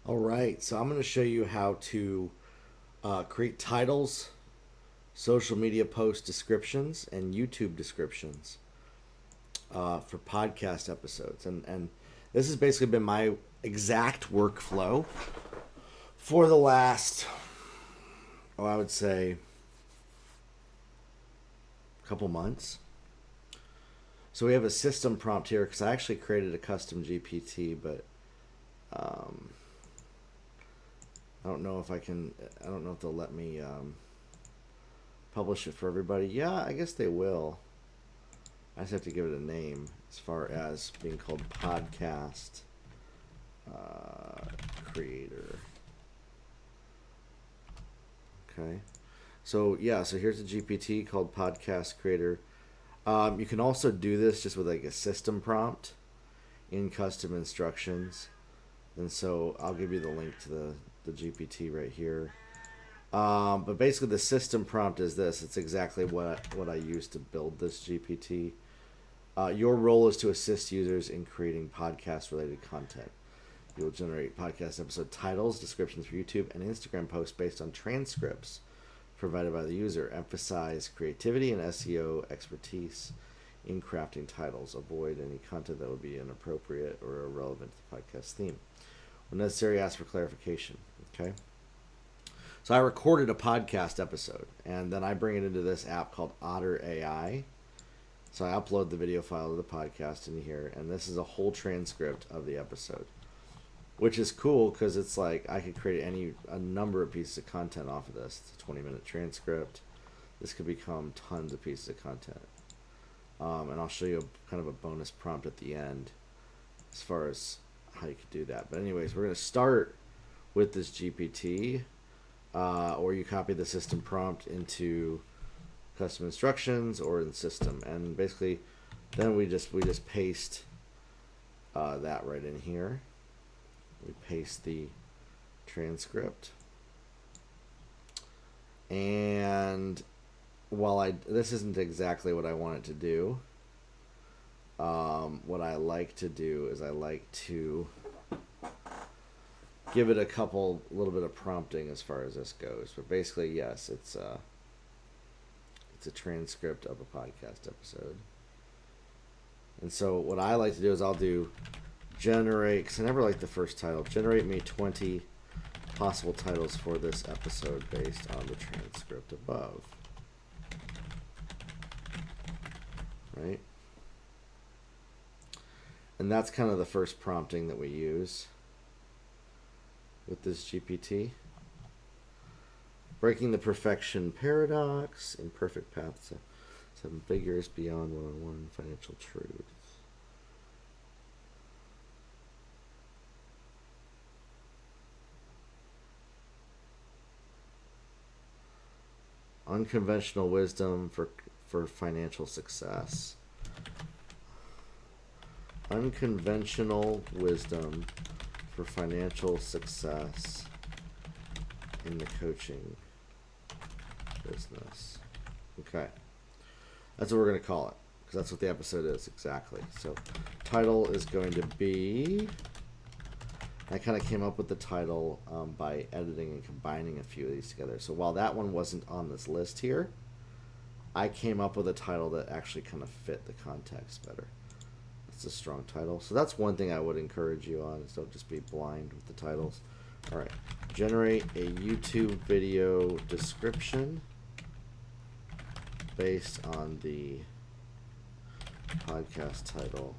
All right, so I'm going to show you how to create titles, social media post descriptions, and YouTube descriptions for podcast episodes. And this has basically been my exact workflow for the last, I would say, couple months. So we have a system prompt here because I actually created a custom GPT, but um, I don't know if I can. I don't know if they'll let me publish it for everybody. Yeah, I guess they will. I just have to give it a name as far as being called podcast creator. Okay. So yeah, so here's a GPT called podcast creator. You can also do this just with like a system prompt in custom instructions. And so I'll give you the link to the GPT right here. But basically, the system prompt is this. It's exactly what I used to build this GPT. Your role is to assist users in creating podcast-related content. You will generate podcast episode titles, descriptions for YouTube, and Instagram posts based on transcripts provided by the user. Emphasize creativity and SEO expertise in crafting titles. Avoid any content that would be inappropriate or irrelevant to the podcast theme. When necessary, ask for clarification. Okay. So I recorded a podcast episode, and then I bring it into this app called Otter AI. So I upload the video file of the podcast in here, and this is a whole transcript of the episode, which is cool because it's like I could create a number of pieces of content off of this. It's a 20-minute transcript. This could become tons of pieces of content. And I'll show you kind of a bonus prompt at the end as far as how you could do that. But anyways, we're going to start with this GPT, or you copy the system prompt into custom instructions or in system, and basically then we just paste that right in here. We paste the transcript, and while this isn't exactly what I want it to do, what I like to do is I like to give it a little bit of prompting as far as this goes. But basically, yes, it's a transcript of a podcast episode. And so what I like to do is I'll do generate, because I never like the first title, generate me 20 possible titles for this episode based on the transcript above. Right? And that's kind of the first prompting that we use with this GPT. Breaking the perfection paradox, imperfect paths to 7 figures beyond one-on-one financial truths. Unconventional wisdom for financial success. Unconventional wisdom for financial success in the coaching business. Okay. That's what we're going to call it, because that's what the episode is exactly. So title is going to be, I kind of came up with the title by editing and combining a few of these together. So while that one wasn't on this list here, I came up with a title that actually kind of fit the context better. It's a strong title. So that's one thing I would encourage you on, is don't just be blind with the titles. All right. Generate a YouTube video description based on the podcast title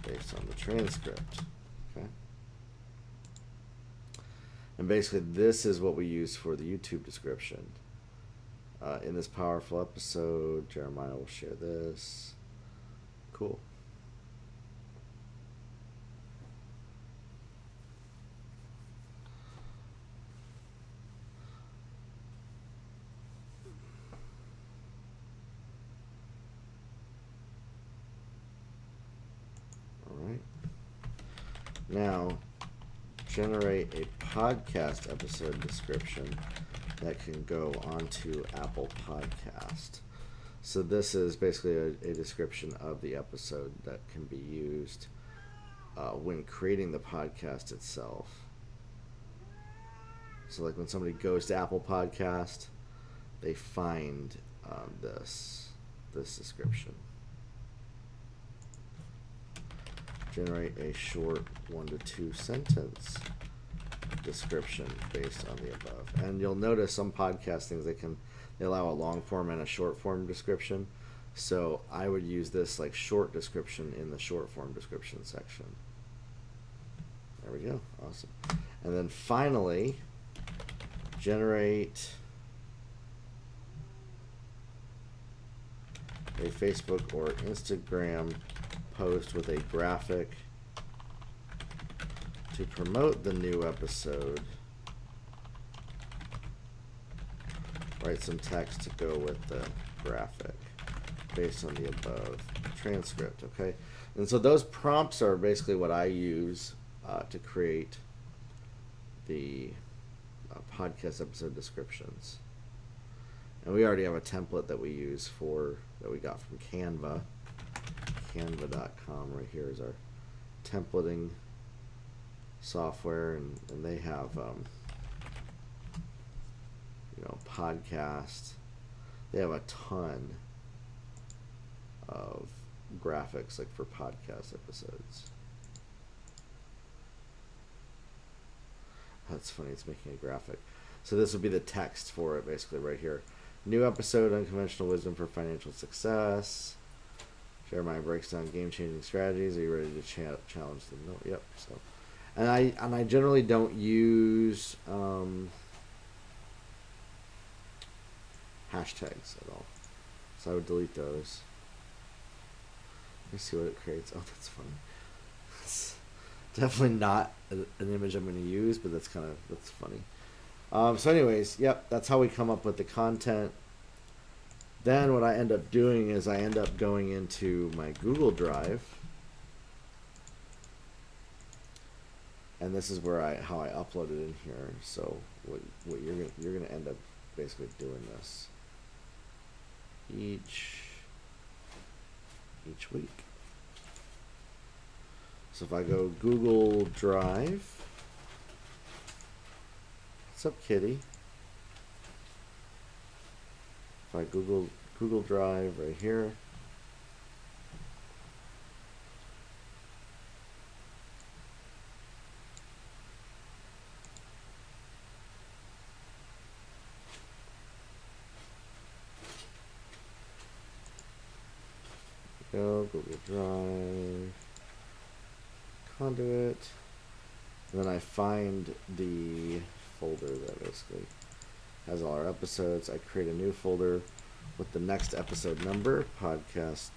based on the transcript. Okay. And basically this is what we use for the YouTube description. In this powerful episode, Jeremiah will share this. Cool. All right. Now, generate a podcast episode description that can go onto Apple Podcast. So this is basically a description of the episode that can be used when creating the podcast itself. So like when somebody goes to Apple Podcast, they find this description. Generate a short 1 to 2 sentence description based on the above. And you'll notice some podcast things they allow a long form and a short form description. So I would use this like short description in the short form description section. There we go. Awesome. And then finally, generate a Facebook or Instagram post with a graphic to promote the new episode. Write some text to go with the graphic based on the above transcript. Okay, and so those prompts are basically what I use to create the podcast episode descriptions. And we already have a template that we use that we got from Canva. Canva.com right here is our templating software, and they have podcast. They have a ton of graphics like for podcast episodes. That's funny, it's making a graphic. So this would be the text for it basically right here. New episode, Unconventional Wisdom for Financial Success. Jeremiah breaks down game-changing strategies. Are you ready to challenge them? No. Yep. So, and I generally don't use hashtags at all. So I would delete those. Let me see what it creates. Oh, that's funny. It's definitely not an image I'm going to use, but that's funny. So anyways, yep, that's how we come up with the content. Then what I end up doing is I end up going into my Google Drive, and this is where how I upload it in here. So what you're gonna end up basically doing this each week. So if I go Google Drive, what's up, kitty? If I Google Drive right here, Google Drive, conduit, and then I find the folder that basically has all our episodes. I create a new folder with the next episode number, podcast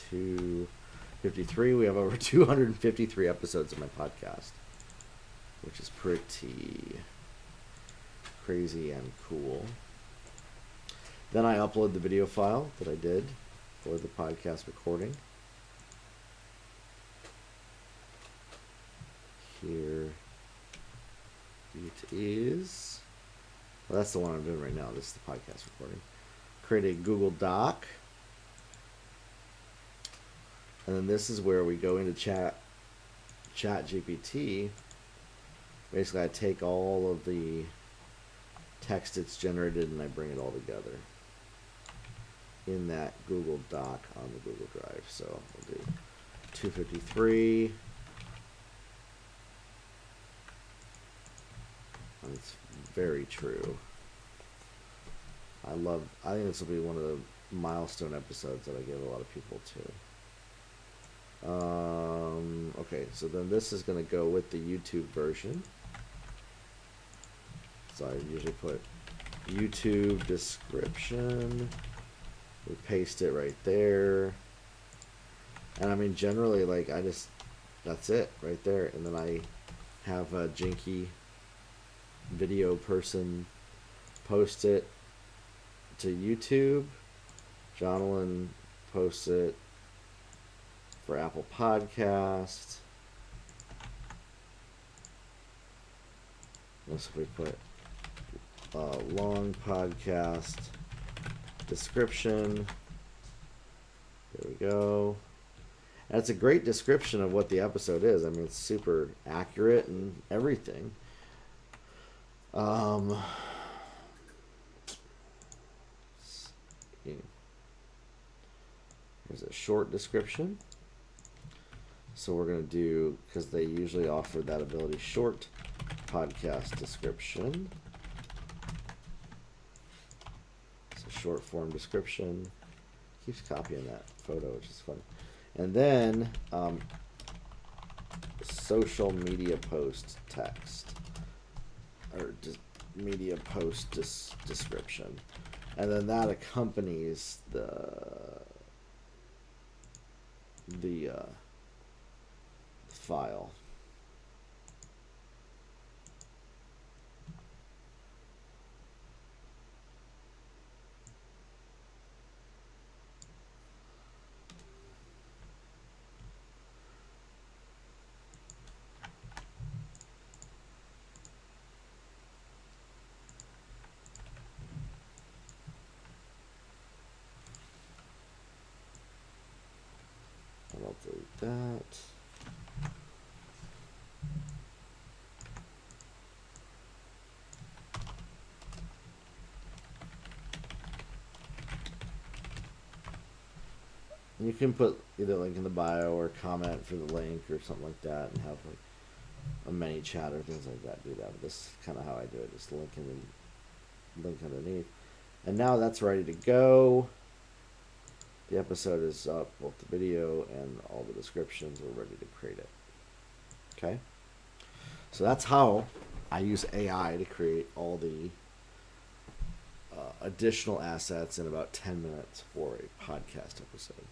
253. We have over 253 episodes of my podcast, which is pretty crazy and cool. Then I upload the video file that I did for the podcast recording. Here it is. Well, that's the one I'm doing right now. This is the podcast recording. Create a Google Doc. And then this is where we go into Chat GPT. Basically, I take all of the text it's generated and I bring it all together in that Google Doc on the Google Drive. So we'll do 253. And it's very true. I think this will be one of the milestone episodes that I give a lot of people to. Okay, so then this is going to go with the YouTube version. So I usually put YouTube description. We paste it right there. And I mean, generally, like, that's it right there. And then I have a Jinky video person post it to YouTube. Jonathan posts it for Apple Podcast. Unless we put long podcast description. There we go. That's a great description of what the episode is. I mean, it's super accurate and everything. Um, here's a short description. So we're going to do, because they usually offer that ability, short podcast description. So short form description. Keeps copying that photo, which is fun. And then social media post text, or just media post description, and then that accompanies the file. And I'll delete that. You can put either link in the bio or comment for the link or something like that, and have like a mini chat or things like that. Do that. But this is kind of how I do it. Just link underneath, and now that's ready to go. The episode is up, both the video and all the descriptions. We're ready to create it. Okay. So that's how I use AI to create all the additional assets in about 10 minutes for a podcast episode.